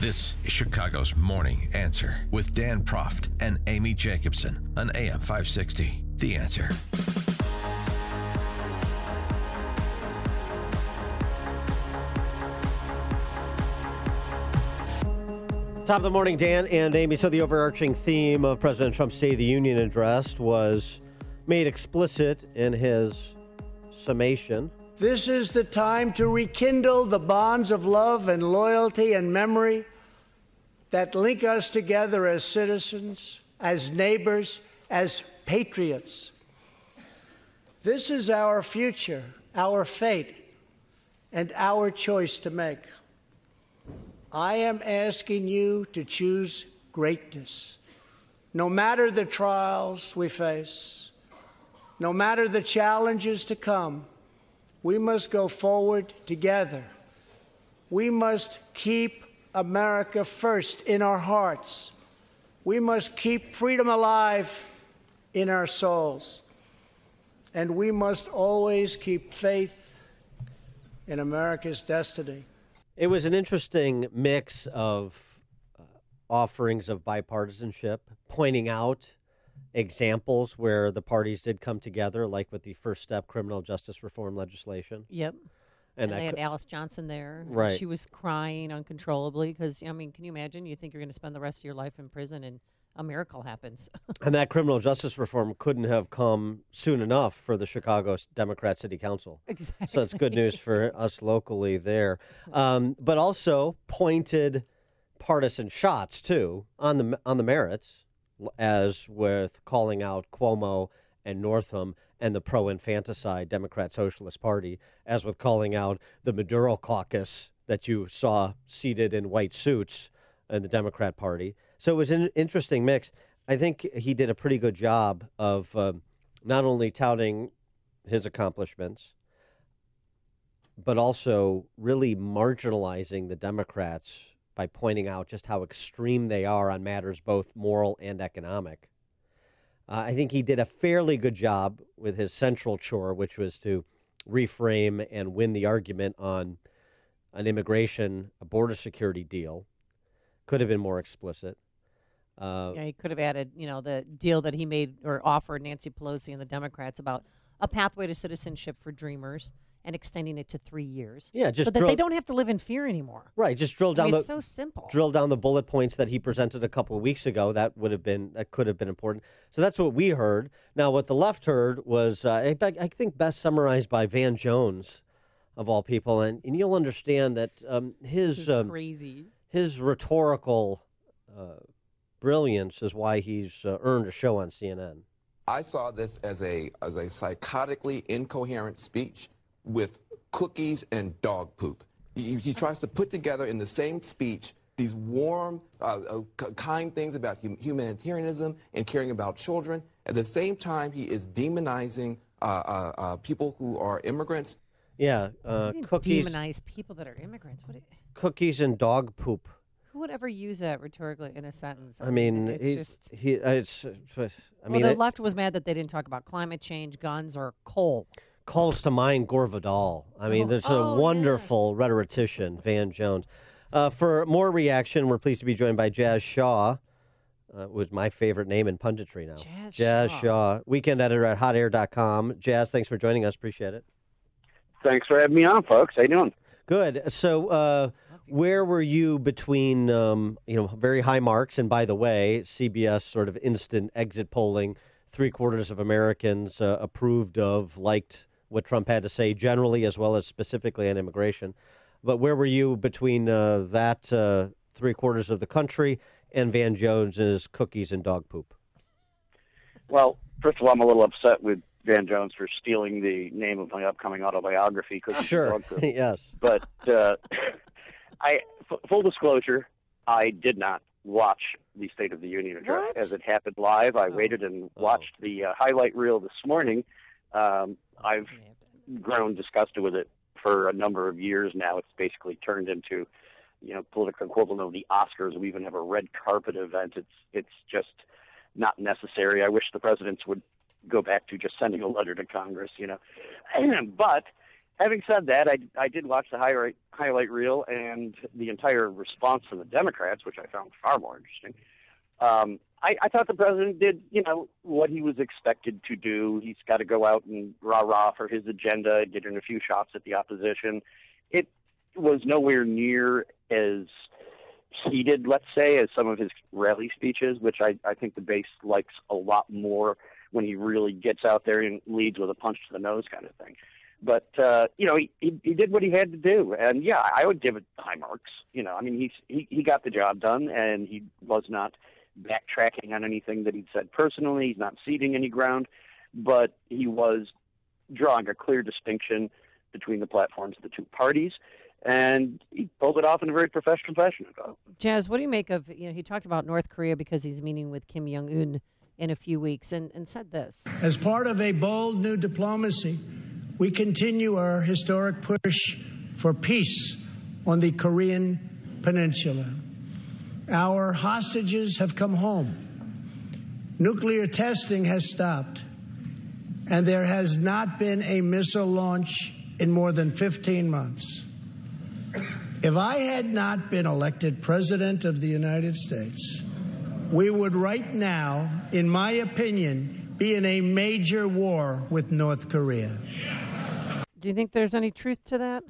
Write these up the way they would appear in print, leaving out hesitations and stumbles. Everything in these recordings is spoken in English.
This is Chicago's Morning Answer with Dan Proft and Amy Jacobson on AM 560. The Answer. Top of the morning, Dan and Amy. So the overarching theme of President Trump's State of the Union address was made explicit in his summation. This is the time to rekindle the bonds of love and loyalty and memory that link us together as citizens, as neighbors, as patriots. This is our future, our fate, and our choice to make. I am asking you to choose greatness. No matter the trials we face, no matter the challenges to come, we must go forward together. We must keep America first in our hearts. We must keep freedom alive in our souls. And we must always keep faith in America's destiny. It was an interesting mix of offerings of bipartisanship, pointing out examples where the parties did come together, like with the First Step criminal justice reform legislation. Yep. And they had Alice Johnson there. Right. She was crying uncontrollably because, I mean, can you imagine? You think you're going to spend the rest of your life in prison and a miracle happens. And that criminal justice reform couldn't have come soon enough for the Chicago Democrat City Council. Exactly. So that's good news for us locally there. But also pointed partisan shots, too, on the merits, as with calling out Cuomo and Northam and the pro-infanticide Democrat Socialist Party, as with calling out the Maduro caucus that you saw seated in white suits in the Democrat Party. So it was an interesting mix. I think he did a pretty good job of not only touting his accomplishments, but also really marginalizing the Democrats by pointing out just how extreme they are on matters both moral and economic. I think he did a fairly good job with his central chore, which was to reframe and win the argument on an immigration, a border security deal. Could have been more explicit. Yeah, he could have added, the deal that he made or offered Nancy Pelosi and the Democrats about a pathway to citizenship for dreamers and extending it to 3 years. Yeah, just so that they don't have to live in fear anymore. Right, just drill down. It's so simple. Drill down the bullet points that he presented a couple of weeks ago. That could have been important. So that's what we heard. Now, what the left heard was, I think, best summarized by Van Jones, of all people, and you'll understand that his this is crazy. His rhetorical brilliance is why he's earned a show on CNN. I saw this as a psychotically incoherent speech with cookies and dog poop. He tries to put together in the same speech these warm, kind things about humanitarianism and caring about children. At the same time, he is demonizing people who are immigrants. Yeah, cookies. Demonize people that are immigrants. Cookies and dog poop. Who would ever use that rhetorically in a sentence? I mean, the left was mad that they didn't talk about climate change, guns, or coal. Calls to mind Gore Vidal. I mean, there's a wonderful rhetorician, Van Jones. For more reaction, we're pleased to be joined by Jazz Shaw, was my favorite name in punditry now. Jazz Shaw, weekend editor at hotair.com. Jazz, thanks for joining us. Appreciate it. Thanks for having me on, folks. How you doing? Good. So where were you between, very high marks? And by the way, CBS sort of instant exit polling, 3/4 of Americans approved of, liked what Trump had to say generally as well as specifically on immigration. But where were you between that 3/4 of the country and Van Jones's cookies and dog poop? Well, first of all, I'm a little upset with Van Jones for stealing the name of my upcoming autobiography. Sure, yes. But full disclosure, I did not watch the State of the Union address as it happened live. I waited and watched the highlight reel this morning. I've grown disgusted with it for a number of years now. It's basically turned into, political equivalent of the Oscars. We even have a red carpet event. It's just not necessary. I wish the presidents would go back to just sending a letter to Congress, But Having said that, I did watch the highlight reel and the entire response from the Democrats, which I found far more interesting. I thought the president did, what he was expected to do. He's got to go out and rah-rah for his agenda, get in a few shots at the opposition. It was nowhere near as heated, let's say, as some of his rally speeches, which I think the base likes a lot more when he really gets out there and leads with a punch to the nose kind of thing. But, he did what he had to do. And, yeah, I would give it high marks. He got the job done, and he was not backtracking on anything that he'd said personally. He's not ceding any ground. But he was drawing a clear distinction between the platforms of the two parties. And he pulled it off in a very professional fashion. Jazz, what do you make of, he talked about North Korea because he's meeting with Kim Jong-un in a few weeks and said this. As part of a bold new diplomacy, we continue our historic push for peace on the Korean Peninsula. Our hostages have come home. Nuclear testing has stopped. And there has not been a missile launch in more than 15 months. If I had not been elected President of the United States, we would right now, in my opinion, be in a major war with North Korea. Do you think there's any truth to that?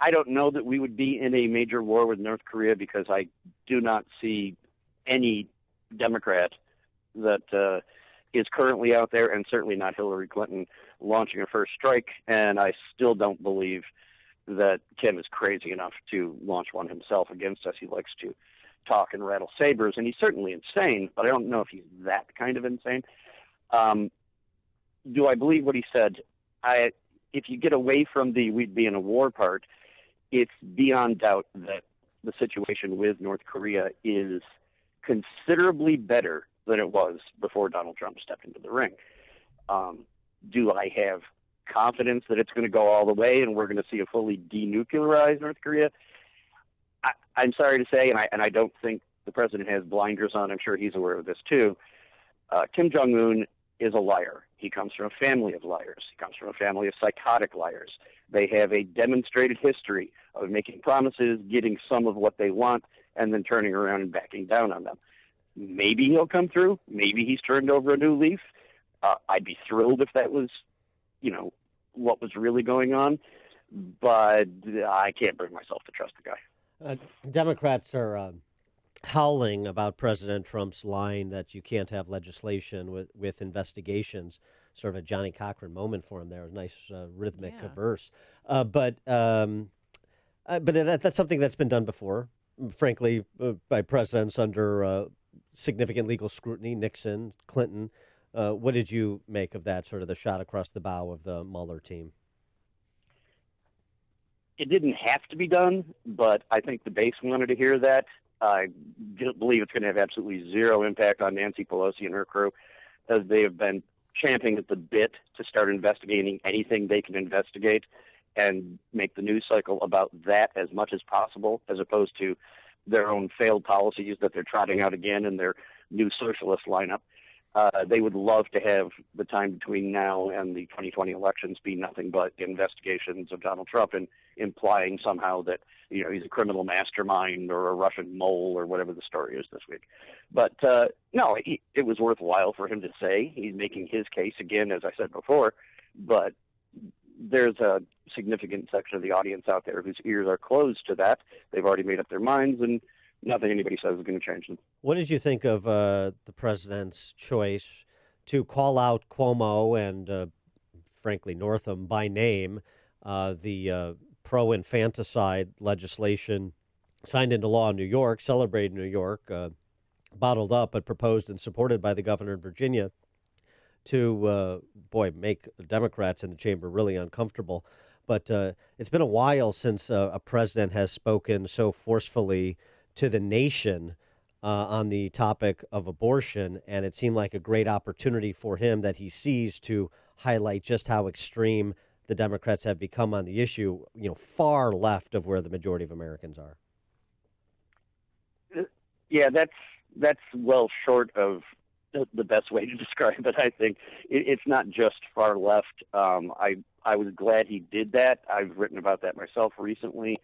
I don't know that we would be in a major war with North Korea because I do not see any Democrat that is currently out there, and certainly not Hillary Clinton, launching a first strike. And I still don't believe that Kim is crazy enough to launch one himself against us. He likes to talk and rattle sabers, and he's certainly insane, but I don't know if he's that kind of insane. Do I believe what he said? If you get away from the we'd be in a war part, it's beyond doubt that the situation with North Korea is considerably better than it was before Donald Trump stepped into the ring. Do I have confidence that it's going to go all the way and we're going to see a fully denuclearized North Korea? I'm sorry to say, and I don't think the president has blinders on. I'm sure he's aware of this too. Kim Jong-un is a liar. He comes from a family of liars. He comes from a family of psychotic liars. They have a demonstrated history of making promises, getting some of what they want, and then turning around and backing down on them. Maybe he'll come through. Maybe he's turned over a new leaf. I'd be thrilled if that was, what was really going on. But I can't bring myself to trust the guy. Democrats are howling about President Trump's line that you can't have legislation with investigations. Sort of a Johnny Cochran moment for him there. A nice rhythmic verse. But that's something that's been done before, frankly, by presidents under significant legal scrutiny, Nixon, Clinton. What did you make of that, sort of the shot across the bow of the Mueller team? It didn't have to be done, but I think the base wanted to hear that. I believe it's going to have absolutely zero impact on Nancy Pelosi and her crew, as they have been champing at the bit to start investigating anything they can investigate and make the news cycle about that as much as possible, as opposed to their own failed policies that they're trotting out again in their new socialist lineup. They would love to have the time between now and the 2020 elections be nothing but investigations of Donald Trump and implying somehow that he's a criminal mastermind or a Russian mole or whatever the story is this week. But no, it was worthwhile for him to say. He's making his case again, as I said before, but there's a significant section of the audience out there whose ears are closed to that. They've already made up their minds, and nothing anybody says is going to change them. What did you think of the president's choice to call out Cuomo and, frankly, Northam by name, the pro-infanticide legislation signed into law in New York, celebrated in New York, bottled up but proposed and supported by the governor of Virginia to, make Democrats in the chamber really uncomfortable. But it's been a while since a president has spoken so forcefully to the nation on the topic of abortion, and it seemed like a great opportunity for him that he sees to highlight just how extreme the Democrats have become on the issue, far left of where the majority of Americans are. Yeah, that's well short of the best way to describe it. I think it's not just far left. I was glad he did that. I've written about that myself recently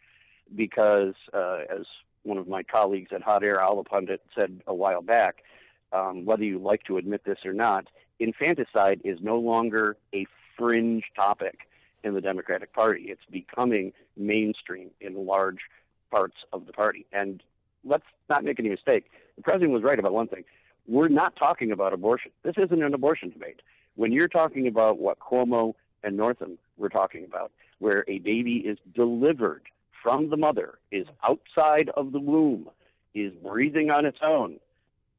because, as one of my colleagues at Hot Air, Al Pundit, said a while back, whether you like to admit this or not, infanticide is no longer a fringe topic in the Democratic Party. It's becoming mainstream in large parts of the party. And let's not make any mistake. The president was right about one thing. We're not talking about abortion. This isn't an abortion debate. When you're talking about what Cuomo and Northam were talking about, where a baby is delivered from the mother, is outside of the womb, is breathing on its own,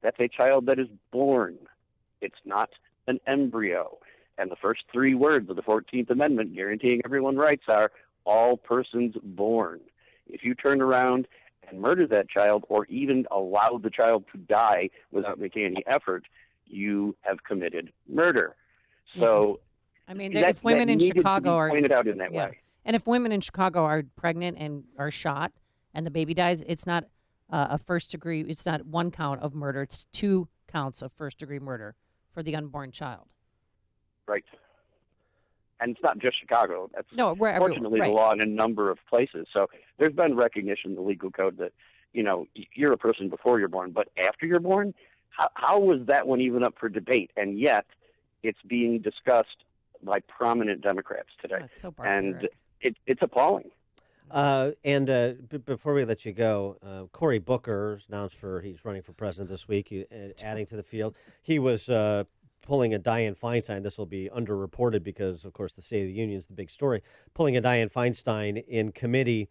that's a child that is born. It's not an embryo. And the first three words of the 14th Amendment guaranteeing everyone rights are all persons born. If you turn around and murder that child or even allow the child to die without making any effort, you have committed murder. So, I mean, if women in Chicago are pointed out in that way. And if women in Chicago are pregnant and are shot and the baby dies, it's not a first degree, it's not one count of murder, it's 2 counts of first degree murder for the unborn child. Right. And it's not just Chicago. That's fortunately right. The law in a number of places. So there's been recognition in the legal code that, you're a person before you're born, but after you're born, how was that one even up for debate? And yet it's being discussed by prominent Democrats today. That's so barbaric. And it's appalling. Before we let you go, Cory Booker announced he's running for president this week, adding to the field. He was pulling a Dianne Feinstein. This will be underreported because, of course, the State of the Union is the big story. Pulling a Dianne Feinstein in committee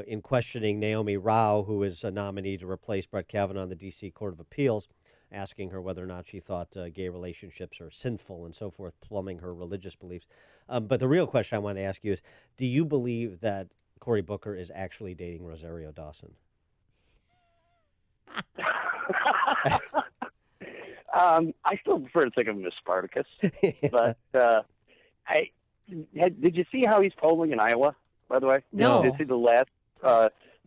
in questioning Naomi Rao, who is a nominee to replace Brett Kavanaugh on the D.C. Court of Appeals, asking her whether or not she thought gay relationships are sinful and so forth, plumbing her religious beliefs. But the real question I want to ask you is, do you believe that Cory Booker is actually dating Rosario Dawson? I still prefer to think of him as Spartacus, but did you see how he's polling in Iowa? By the way, no. Did you see the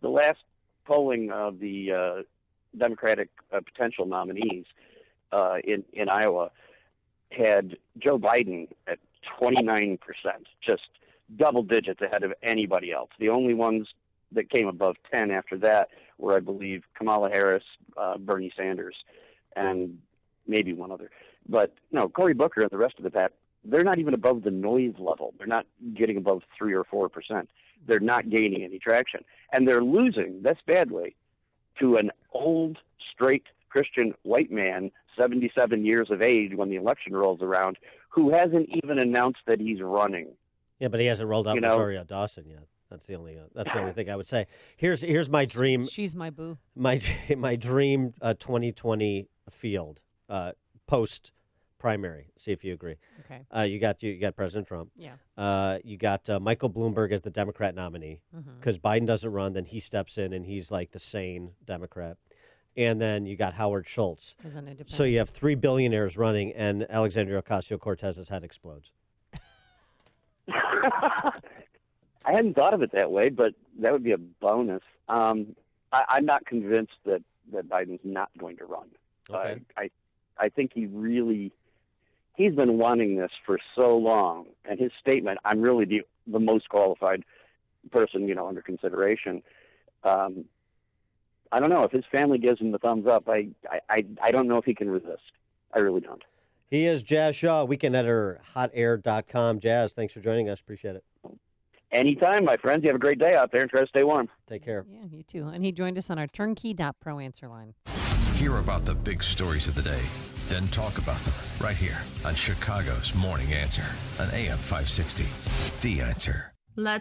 last polling of the Democratic potential nominees in Iowa had Joe Biden at 29%, just double digits ahead of anybody else. The only ones that came above 10 after that were, I believe, Kamala Harris, Bernie Sanders, and maybe one other. But no, Cory Booker and the rest of the pack, they're not even above the noise level. They're not getting above 3 or 4%. They're not gaining any traction. And they're losing, this badly, to an old, straight Christian white man, 77 years of age when the election rolls around, who hasn't even announced that he's running. Yeah, but he hasn't rolled out Rosario Dawson yet. That's the only thing I would say. Here's my dream. She's my boo. My dream 2020 field post primary. See if you agree. Okay. You got President Trump. Yeah. You got Michael Bloomberg as the Democrat nominee because Biden doesn't run, then he steps in and he's like the sane Democrat. And then you got Howard Schultz. As an independent. So you have 3 billionaires running, and Alexandria Ocasio-Cortez's head explodes. I hadn't thought of it that way, but that would be a bonus. I'm not convinced that Biden's not going to run. Okay. I think he's been wanting this for so long, and his statement, I'm really the most qualified person, under consideration. I don't know if his family gives him the thumbs up. I don't know if he can resist. I really don't. He is Jazz Shaw, weekend editor, hotair.com. Jazz, thanks for joining us. Appreciate it. Anytime, my friends. You have a great day out there and try to stay warm. Take care. Yeah, you too. And he joined us on our turnkey.pro answer line. Hear about the big stories of the day, then talk about them right here on Chicago's Morning Answer on AM 560. The Answer. Let's